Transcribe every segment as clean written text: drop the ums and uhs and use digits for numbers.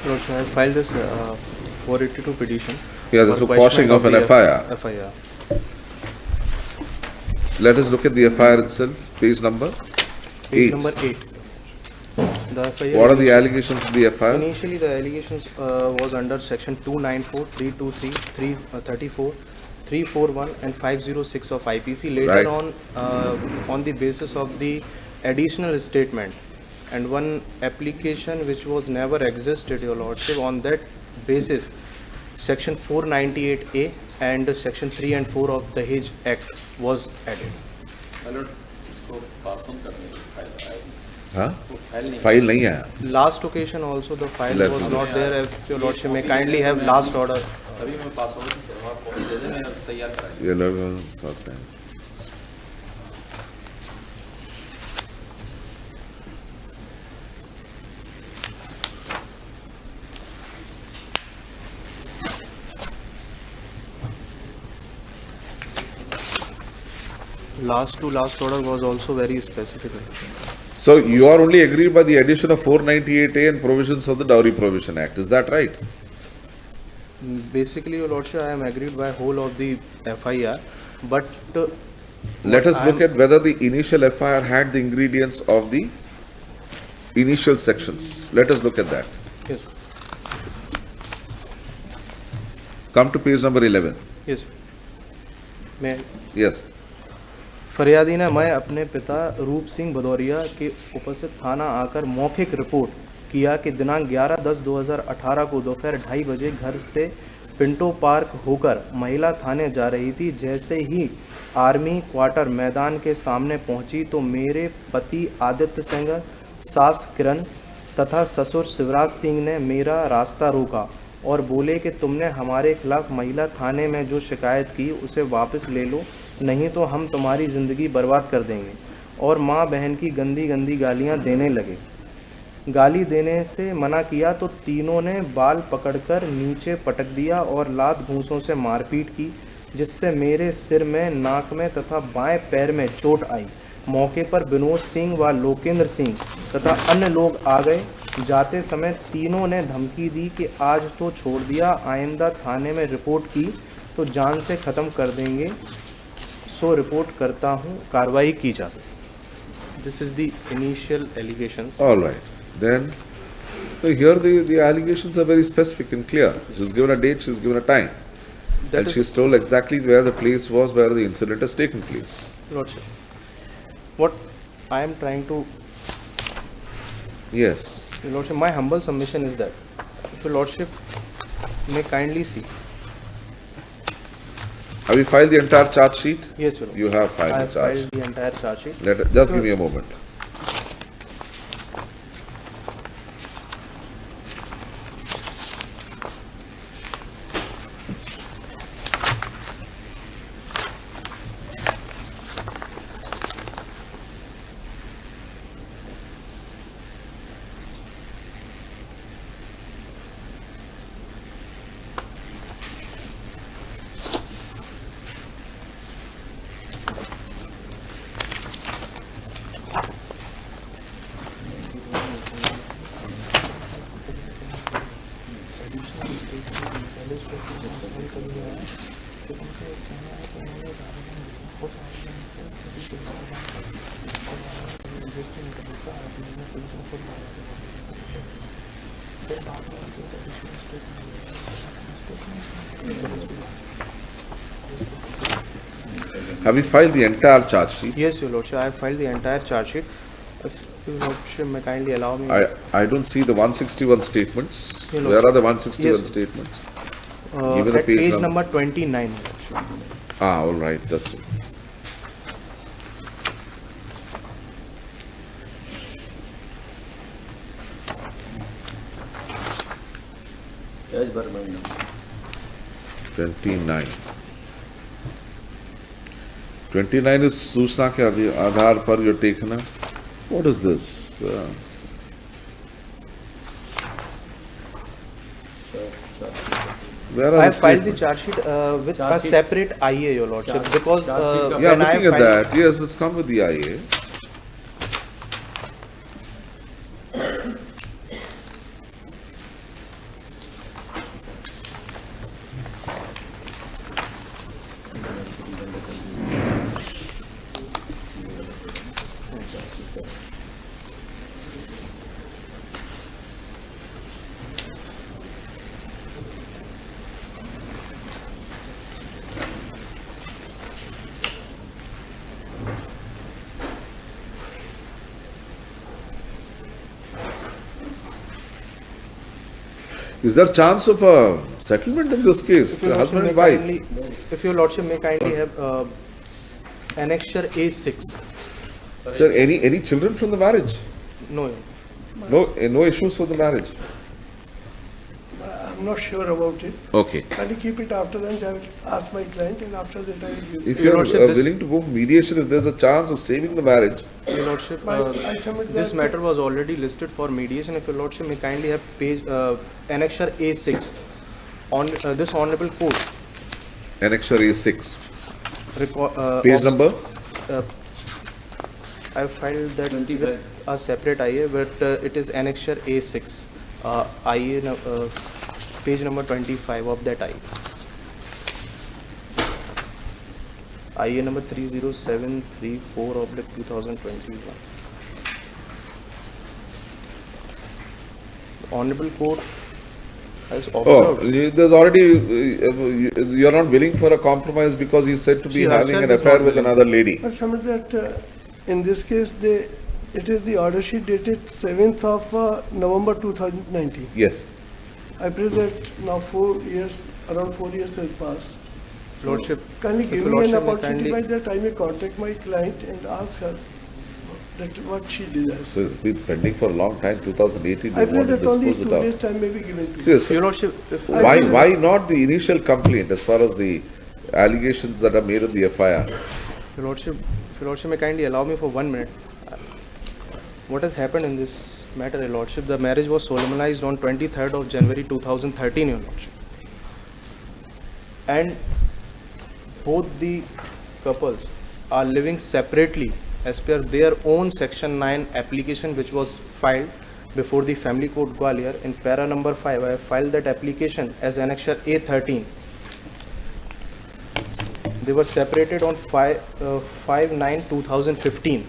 Lord, I filed this 482 petition. Yeah, this is for quashing of an FIR. FIR. Let us look at the FIR itself, page number Page 8. number 8. The FIR What are the allegations in the FIR? Initially, the allegations was under section 294, 323, 334, 341 and 506 of IPC. Later Right. on the basis of the additional statement and one application which was never existed, Your Lordship, on that basis, section 498A and section 3 and 4 of the Dahej Act was added. इसको pass on करने की file आएगी हाँ? वो file नहीं file नहीं आया. Last occasion also the file Left was with not us. there. If Your Lordship may kindly have last order. अभी मैं पास ऑन आपको दे दें मैं तैयार कराएंगे ये लोग सब time. Last order was also very specific. So you are only aggrieved by the addition of 498A and provisions of the Dowry Prohibition Act. Is that right? Basically, Your Lordship, I am agreed by whole of the FIR, but Let us look I'm- at whether the initial FIR had the ingredients of the initial sections. Let us look at that. yes, Come to page number 11. yes. मैं Yes. फरियादी ने मैं अपने पिता रूप सिंह भदौरिया के उपस्थित थाना आकर मौखिक रिपोर्ट किया कि दिनांक 11/10/2018 को दोपहर 2:30 बजे घर से पिंटो पार्क होकर महिला थाने जा रही थी। जैसे ही आर्मी क्वार्टर मैदान के सामने पहुंची तो मेरे पति आदित्य सिंह, सास किरण तथा ससुर शिवराज सिंह ने मेरा रास्ता रोका और बोले कि तुमने हमारे खिलाफ महिला थाने में जो शिकायत की उसे वापस ले लो, नहीं तो हम तुम्हारी ज़िंदगी बर्बाद कर देंगे। और माँ बहन की गंदी गंदी गालियाँ देने लगे। गाली देने से मना किया तो तीनों ने बाल पकड़कर नीचे पटक दिया और लात घूंसों से मारपीट की, जिससे मेरे सिर में, नाक में तथा बाएं पैर में चोट आई। मौके पर विनोद सिंह व लोकेंद्र सिंह तथा अन्य लोग आ गए। जाते समय तीनों ने धमकी दी कि आज तो छोड़ दिया, आइंदा थाने में रिपोर्ट की तो जान से ख़त्म कर देंगे, सो रिपोर्ट करता हूँ, कार्रवाई की जाए। This is the initial allegations. All right. Then, so here the allegations are very specific and clear. She's given a date, she's given a time. That And is- she's told exactly where the place was, where the incident has taken place. Lordship, what I am trying to, Yes. Your Lordship, my humble submission is that if Your Lordship may kindly see. Have you filed the entire charge sheet? Yes, Your Lordship. You have I filed have the charge. filed the entire charge sheet. Just give me a moment. Have you filed the entire charge sheet? Yes, Your Lordship, I have filed the entire charge sheet. If Your Lordship may kindly allow me. I don't see the 161 statements. Hello. Where are the 161 Yes. statements? Give me the At page page number. number 29, Your Lordship. All right, just a- एज भर महीना 29. 29 is सूचना के आधार पर जो टेकना. What is this? Where are I the have filed the statements? charge sheet with a Charge sheet- separate IA, Your Lordship, Charge- because charge sheet का- Yeah, when I looking at filed. that. Yes, it's come with the IA. Is there chance of a settlement in this case, If your the husband and lordship wife? may kindly- If your lordship may kindly have annexure A6. Sir, any children from the marriage? No, Your No issues for the marriage? I'm not sure about it. Okay. Can you keep it after lunch? I will ask my client and after that I will give If you. you are Lordship, this- willing to go for mediation, if there's a chance of saving the marriage, Your lordship, I submit this that- matter was already listed for mediation. If your lordship may kindly have page annexure A6 on this honorable court. annexure A6. Page Page number? I filed that with a separate IA, but it is annexure A6, IA, page number 25 of that IA. IA number 30734/2021. Honorable Court has Oh, observed. there's already, you're not willing for a compromise because he's said to be She having herself an is affair not with willing. another lady. I submit that in this case, it is the order sheet dated 7th of November 2019. Yes. I pray that now 4 years, around 4 years has passed. Lordship, Kindly if give your me an lordship may opportunity by kindly, that I may contact my client and ask her that what she desires. So it's been pending for a long time, 2018, I we pray want to that only dispose 2 it days out. time may be given to you. See, as your lordship, if why not the initial complaint as far as the allegations that are made in the FIR? Your lordship, if your lordship may kindly allow me for 1 minute. What has happened in this matter, your lordship? The marriage was solemnized on 23rd of January 2013, your lordship. And both the couples are living separately as per their own section 9 application which was filed before the family court Gwalior. In para number 5, I have filed that application as annexure A13. They were separated on 5/9/2015,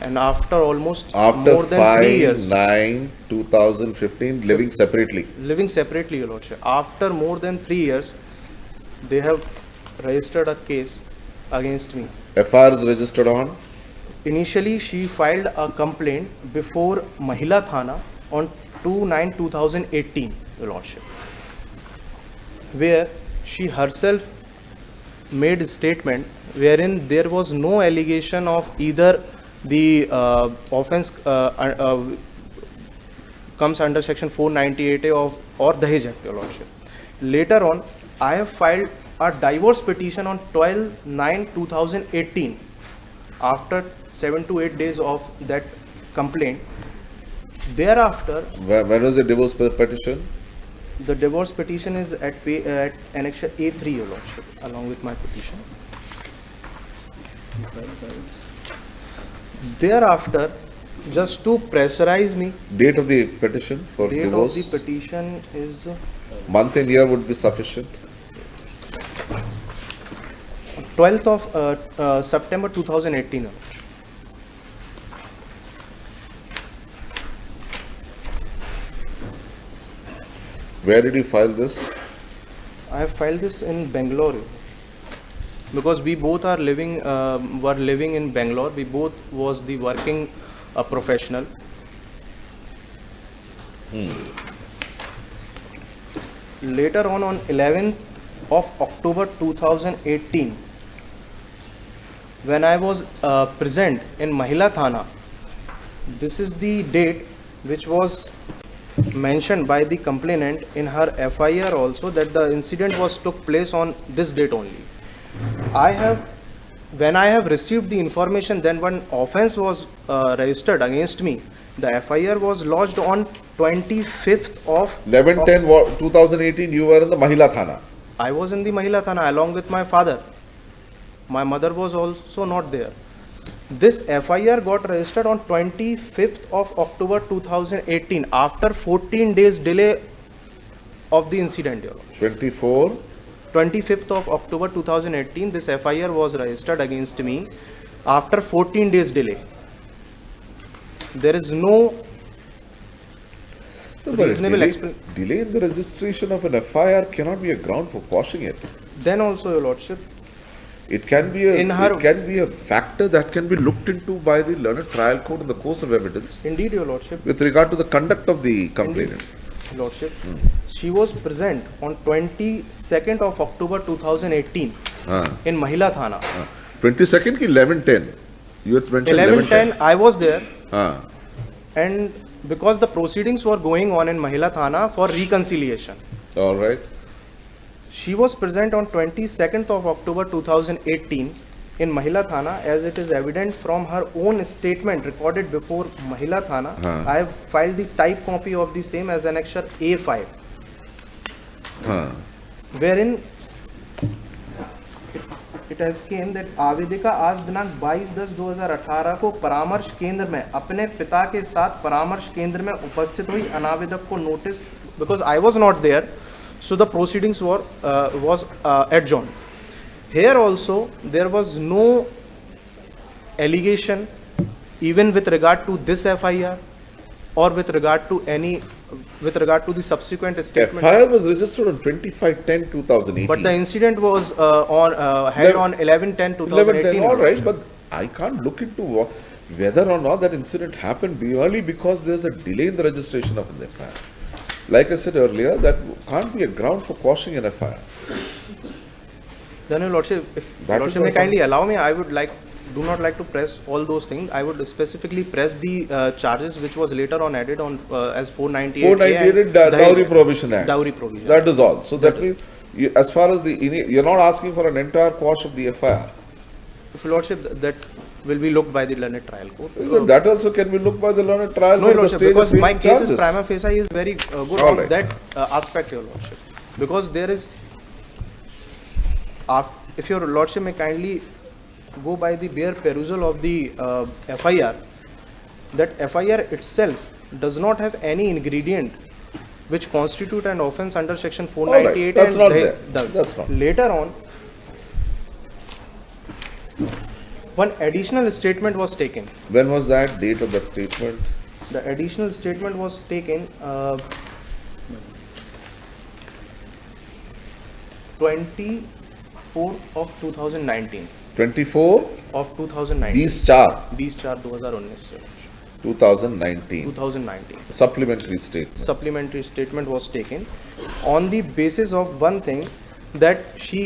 and after almost After more than 3 years 5/9/2015, living separately. living separately, your lordship, after more than 3 years, they have registered a case against me. FIR is registered on? Initially, she filed a complaint before Mahila Thana on 2/9/2018, your lordship, where she herself made a statement wherein there was no allegation of either the offense comes under section 498A of or Dahej Act, your lordship. Later on, I have filed a divorce petition on 12/9/2018 after 7 to 8 days of that complaint. Thereafter, When was the divorce petition? the divorce petition is at annexure A3, your lordship, along with my petition. Thereafter, just to pressurize me, Date of the petition for date of divorce? the petition is Month and year would be sufficient. 12th of September 2018. your lordship. Where did you file this? I have filed this in Bangalore because we both are living, were living in Bangalore. We both was the working professional. Later on 11th of October 2018, when I was present in Mahila Thana, this is the date which was mentioned by the complainant in her FIR also, that the incident was took place on this date only. When I have received the information, then when offense was registered against me, the FIR was lodged on 25th of 11/10/2018, you were in the Mahila Thana. I was in the Mahila Thana along with my father. My mother was also not there. This FIR got registered on 25th of October 2018 after 14 days delay of the incident. Your Lordship. 24, 25th of October 2018, this FIR was registered against me after 14 days delay. There is no reasonable explanation. delay in the registration of an FIR cannot be a ground for quashing it. Then also, Your Lordship, It can be In her- it can be a factor that can be looked into by the learned trial court in the course of evidence indeed, Your Lordship, with regard to the conduct of the complainant. Lordship, she was present on 22nd of October 2018 हाँ in Mahila Thana. 22nd की 11:10 you had mentioned 11:10 I was there, हाँ and because the proceedings were going on in Mahila Thana for reconciliation. all right She was present on 22nd of October 2018 in Mahila Thana, as it is evident from her own statement recorded before Mahila Thana. हाँ. I have filed the type copy of the same as annexure A5, हाँ wherein it has came that आवेदिका आज दिनांक 22/10/2018 को परामर्श केंद्र में अपने पिता के साथ परामर्श केंद्र में उपस्थित हुई। अनावेदक को notice, because I was not there, so the proceedings was adjourned. Here also there was no allegation even with regard to this FIR or with regard to the subsequent statement. FIR was registered on 25/10/2018 But the incident was held on 11/10/2018. 11:10 all right but I can't look into whether or not that incident happened merely because there's a delay in the registration of an FIR. Like I said earlier, that can't be a ground for quashing an FIR. Then, Your Lordship, if That Lordship is may also- kindly allow me, I would do not like to press all those things. I would specifically press the charges which was later on added on as 498. 498 Dowry Prohibition Act. Dowry provision. That is all. So that means, as far as you're not asking for an entire quash of the FIR. If Your Lordship, that will be looked by the learned trial court. That also can be looked by the learned trial No, Your court, the Lordship, stage because of my paying case is charges. prima facie is very good All on right. that aspect, Your Lordship. Because there is, if Your Lordship may kindly go by the bare perusal of the FIR, that FIR itself does not have any ingredient which constitute an offence under section 498. That's and not they- there. That's not. Later on, one additional statement was taken. When was that date of that statement? The additional statement was taken 24 of 2019 24 of 2019 20 4 20 2019 से 2019 2019 supplementary statement. supplementary statement was taken on the basis of one thing, that she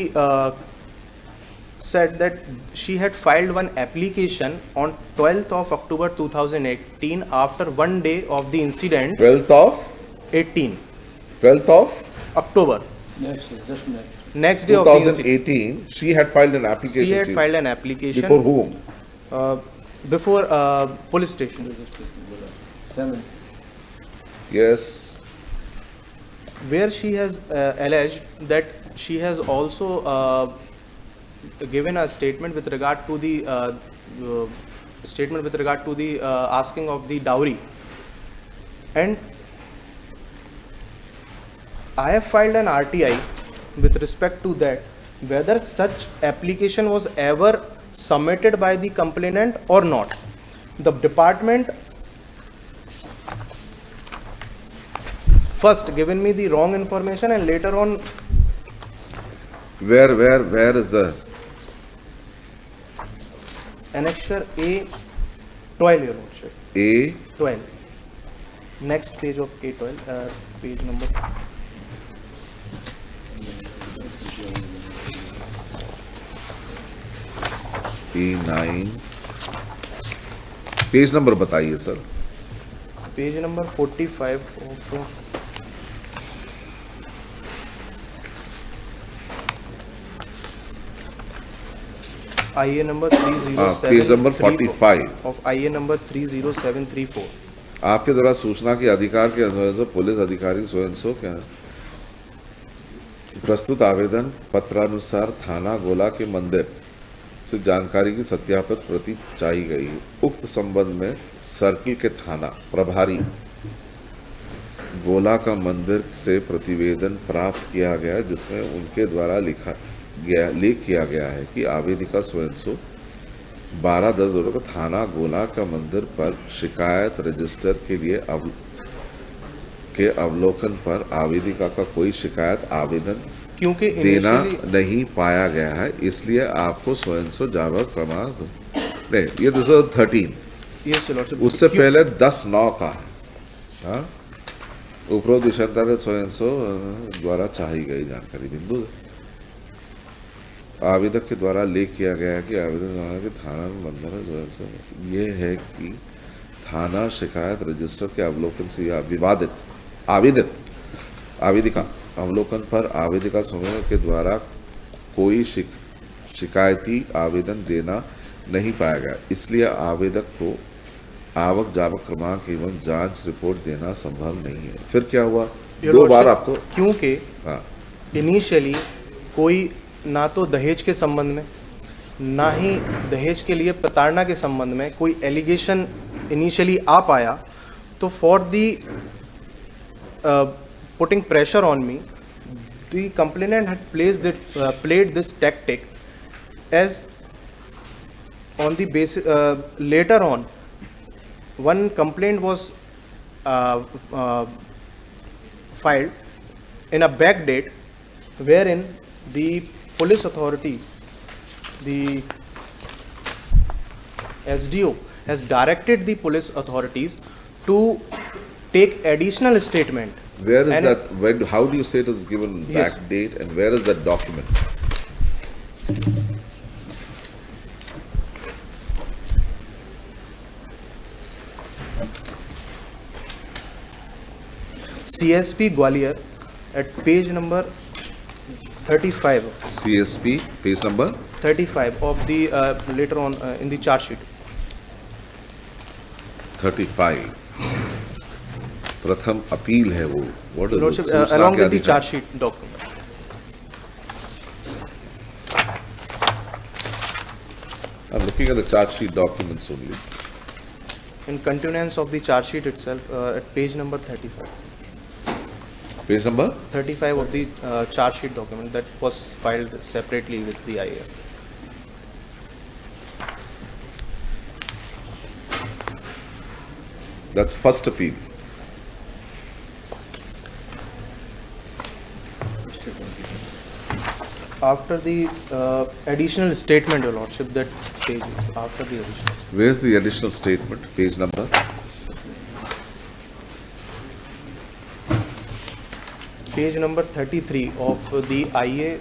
said that she had filed one application on 12th of October 2018 after one day of the incident. 12th of 18 12th of October, Next, just next. next day of the incident, 2018 she had filed an application. she had chief. filed an application Before whom? before police station, 7. Yes. where she has alleged that she has also given a statement with regard to the asking of the dowry, and I have filed an RTI with respect to that, whether such application was ever submitted by the complainant or not. The department first given me the wrong information, and later on Where is the annexure A12, Your Lordship. A? 12. Next page of A12, page number. A9 page number बताइए sir. Page number 45 of IA number 307. Page number 45. Of IA number 30734. आपके द्वारा सूचना के अधिकार के अनुसार से police अधिकारी स्वयं सो क्या प्रस्तुत आवेदन पत्रानुसार थाना गोला के मंदिर से जानकारी की सत्यापित प्रति चाहिए गई. उक्त संबंध में सर्किल के थाना प्रभारी गोला का मंदिर से प्रतिवेदन प्राप्त किया गया, जिसमें उनके द्वारा लेख किया गया है कि आवेदिका स्वयं सो 12/10 को थाना गोला का मंदिर पर शिकायत रजिस्टर के लिए अवलोकन पर आवेदिका का कोई शिकायत आवेदन क्योंकि देना initially नहीं पाया गया है, इसलिए आपको स्वयं सो जावर प्रमाण नहीं. ये 2013 yes, Your Lordship. उससे पहले 10/9 का है. हाँ? उपरोक्त दिशांतर्गत स्वयंसो द्वारा चाही गई जानकारी बिंदु आवेदक के द्वारा लेख किया गया है कि आवेदन द्वारा कि थाना बंधन ये है कि थाना शिकायत रजिस्टर के अवलोकन से या आवेदिका अवलोकन पर आवेदिका समूह के द्वारा कोई शिकायती आवेदन देना नहीं पाया गया, इसलिए आवेदक को आवक जावक क्रमांक एवं जांच रिपोर्ट देना संभव नहीं है। फिर क्या हुआ? Your दो बार Lordship, आपको क्योंकि हाँ इनिशियली कोई ना तो दहेज के संबंध में ना ही दहेज के लिए प्रताड़ना के संबंध में कोई एलिगेशन इनिशियली आ पाया, तो for the putting pressure on me the complainant had played this tactic as on the basis later on one complaint was filed in a back date wherein the police authorities, the SDO has directed the police authorities to take additional statement. Where is And- that? When? How do you say it is given Yes. back date, and where is that document? CSP Gwalior at page number 35 CSP page number 35 of the later on in the charge sheet. 35. प्रथम appeal है वो. What is Lordship, it? सूचना along क्या with the दिखा? charge sheet document. I'm looking at the charge sheet documents only. In continuance of the charge sheet itself, at page number 35. Page number 35 of the charge sheet document that was filed separately with the IA. that's first appeal. After the additional statement, Your Lordship, that page is after the additional. Where's the additional statement? Page number Page number 33 of the IA,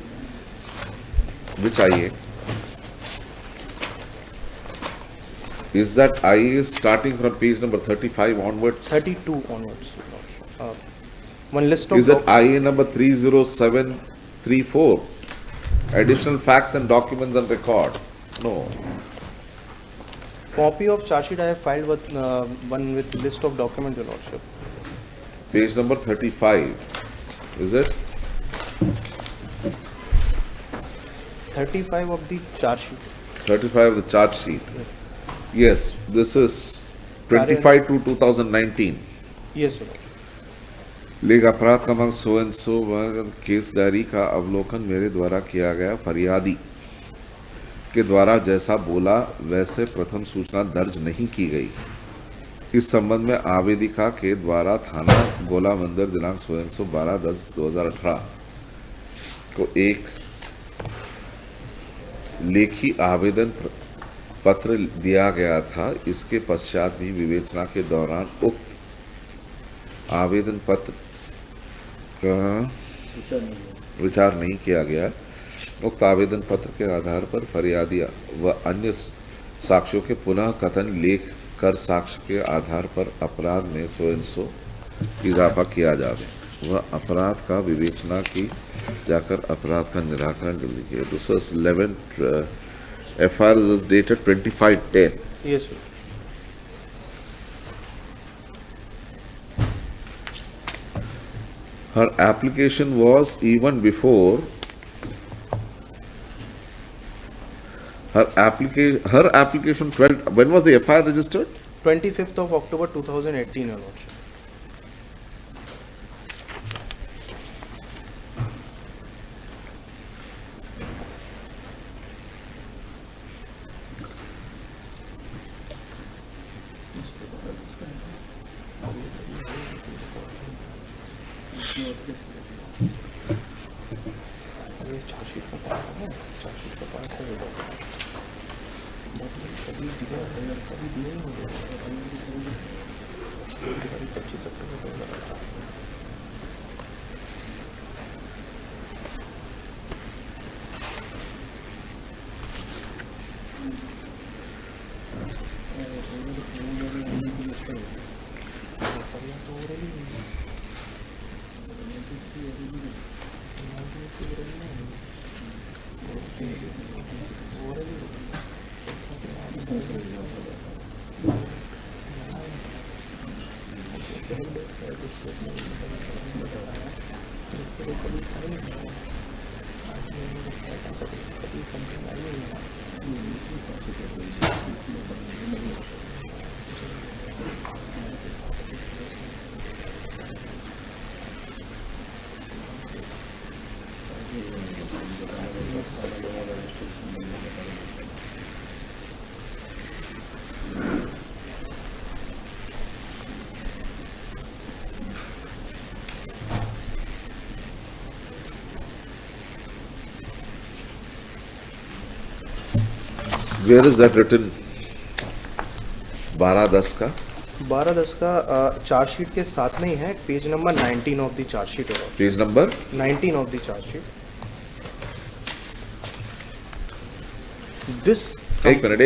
which IA? Is that IA starting from page number 35 onwards? 32 onwards, Your Lordship. One list of. Is it IA number 30734? Additional facts and documents and record? No. Copy of charge sheet I have filed with one with list of documents, Your Lordship. Page number 35. Is it? 35 of the charge sheet. 35 of the charge sheet. Yes, this is 25 to 2019. Yes, Your Lordship. लेख अपराध क्रमांक so and so case diary का अवलोकन मेरे द्वारा किया गया। फरियादी के द्वारा जैसा बोला वैसे प्रथम सूचना दर्ज नहीं की गई। इस संबंध में आवेदिका के द्वारा थाना गोला मंदिर दिनांक 12/10/2018 को एक लेखी आवेदन पत्र दिया गया था। इसके पश्चात भी विवेचना के दौरान उक्त आवेदन पत्र का विचार नहीं किया गया। उक्त आवेदन पत्र के आधार पर फरियादी व अन्य साक्ष्यों के पुनः कथन लेख कर साक्ष्य के आधार पर अपराध में सो इजाफा किया जावे। वह अपराध का विवेचना की जाकर अपराध का निराकरण जल्दी किया। This is 11 FIR is dated 25/10. Yes, sir. Her application was even before her application 12. When was the FIR registered? 25th of October 2018, Your Lordship. ये चार्जशीट का पार्ट है, चार्जशीट का पार्ट है ये डॉक्यूमेंट। कभी दिया नहीं हो गया। 25 अक्टूबर 2018। Where is that written? 12-10 का 12-10 का चार्जशीट के साथ में ही है, page number 19 of the charge sheet होगा, page number 19 of the charge sheet. This एक मिनट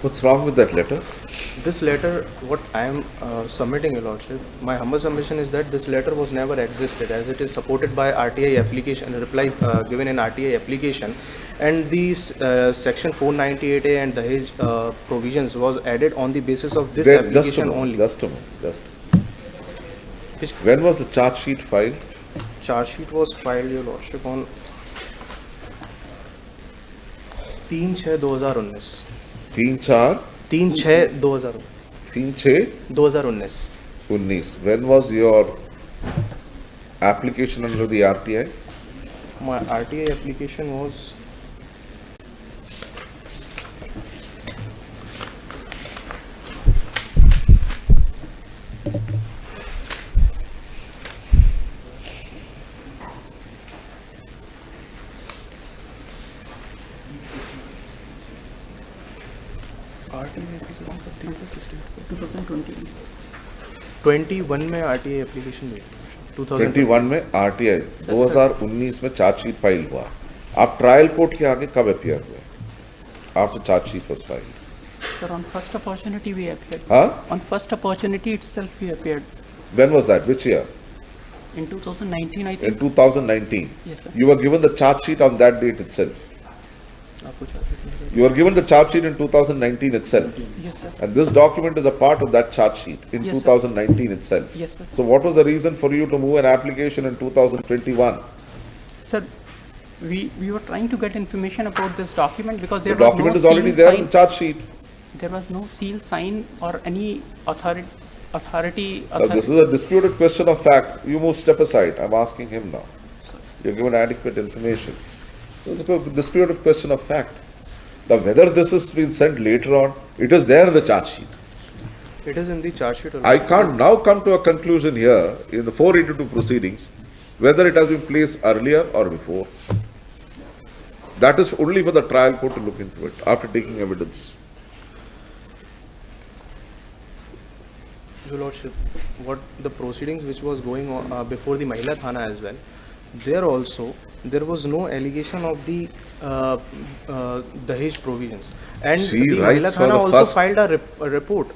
What's wrong with that letter? This letter, what I am submitting, Your Lordship, my humble submission is that this letter was never existed, as it is supported by RTI application, reply given in RTI application, and these section 498A and Dahej provisions was added on the basis of this Just a application moment, only. just a moment, just. Which When was the charge sheet filed? charge sheet was filed, Your Lordship, on 3/6/2019. 3/4, 3/6/2019. 3/6/19. When was your application under the RTI? My RTI application was RTI application 21 में RTI application दी 21 में RTI 2019 में charge sheet file हुआ. आप trial court के आगे कब appear हुए? After charge sheet was filed. Sir, on first opportunity we appeared. Huh? On first opportunity itself we appeared. When was that? Which year? In 2019, I In think. 2019. Yes, sir. You were given the charge sheet on that date itself. आपको charge sheet mill You were given the charge sheet in 2019 itself. Yes, sir. And this document is a part of that charge sheet in Yes, sir. 2019 itself. Yes, sir. So what was the reason for you to move an application in 2021? Sir, we were trying to get information about this document because The there was document no is already seal there in sign. the charge sheet. There was no seal sign or any authority. Now, this is a disputed question of fact. You move step aside. I'm asking him now. You're given adequate information. This is a disputed question of fact. Now, whether this has been sent later on, it is there in the charge sheet. It is in the charge sheet. I can't now come to a conclusion here in the 482 proceedings whether it has been placed earlier or before. That is only for the trial court to look into it after taking evidence. Your Lordship, what the proceedings which was going on before the Mahila Thana as well, there also there was no allegation of the Dahej provisions, and She the writes Mahila for Thana the also first- filed a report.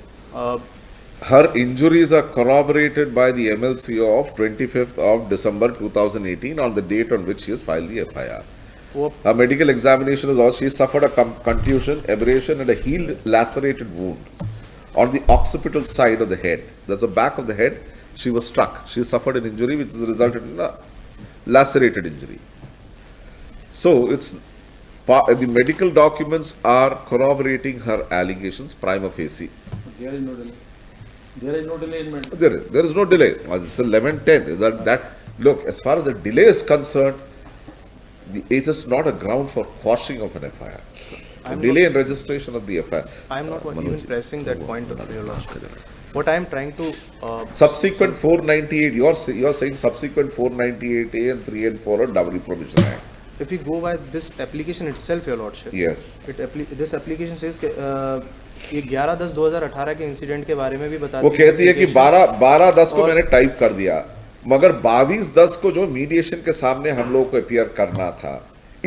Her injuries are corroborated by the MLCO of 25th of December 2018 on the date on which she has filed the FIR. वो Her medical examination is also she suffered a contusion, abrasion and a healed lacerated wound on the occipital side of the head. That's the back of the head. She was struck. She suffered an injury which has resulted in a lacerated injury. So it's the medical documents are corroborating her allegations prima facie. There is no delay. There is no delay in medical. There is no delay. It's 11:10. Look, as far as the delay is concerned, it is not a ground for quashing of an FIR. The I'm delay in registration of the FIR. I am not even Manoj. pressing that point, Your Lordship. What I am trying to Subsequent 498, you're saying subsequent 498A and 3 and 4 are Dowry Provision Act. if we go by this application itself, Your Lordship, Yes. this application says कि ये 11/10/2018 के incident के बारे में भी बताती वो कहती है कि 12/10 को और- मैंने टाइप कर दिया, मगर 22/10 को जो मीडिएशन के सामने हम लोग को अपीयर करना था,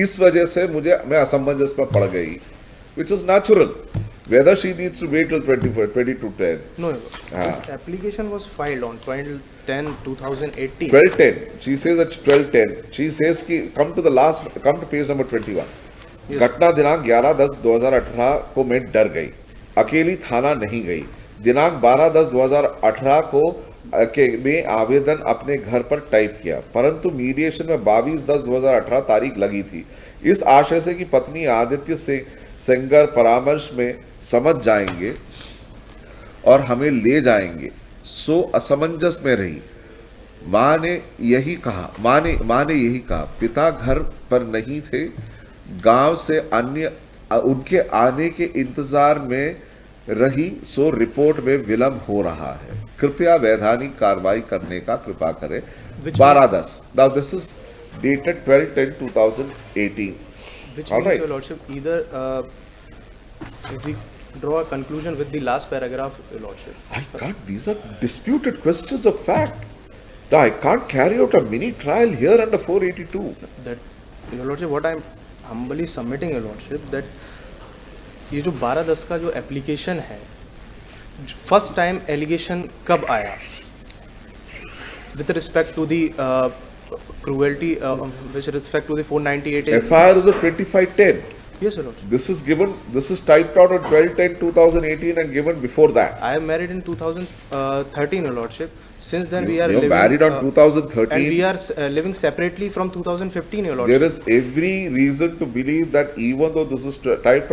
इस वजह से मैं असमंजस में पड़ गई, which is natural. Whether she needs to wait till 22/10. No, this application was filed on 12/10/2018. 12:10. She says at 12:10. She says कि come to page number 21. Yes. घटना दिनांक 11/10/2018 को मैं डर गई, अकेली थाना नहीं गई. दिनांक 12/10/2018 को में आवेदन अपने घर पर टाइप किया, परंतु मीडिएशन में 22/10/2018 तारीख लगी थी. इस आशय से कि पत्नी आदित्य से सेंगर परामर्श में समझ जाएंगे और हमें ले जाएंगे, सो असमंजस में रही. माँ ने यही कहा, पिता घर पर नहीं थे, गांव से उनके आने के इंतजार में रही, सो रिपोर्ट में विलंब हो रहा है. कृपया वैधानिक कार्रवाई करने का कृपा करें. 12/10. Now this is dated 12/10/2018. Which All means, right. Your Lordship, either if we draw a conclusion with the last paragraph, Your Lordship. I can't, these are disputed questions of fact. Now, I can't carry out a mini trial here under 482. That, Your Lordship, what I am humbly submitting, Your Lordship, that ये जो 12/10 का जो application है, first time allegation कब आया with respect to the cruelty with respect to the 498A? FIR is on 2510. Yes, Your Lordship. This is typed out on 12/10/2018 and given before that. I am married in 2013, Your Lordship. Since then we are You're living, married on and we 2013. are living separately from 2015, Your Lordship. There is every reason to believe that even though this is typed on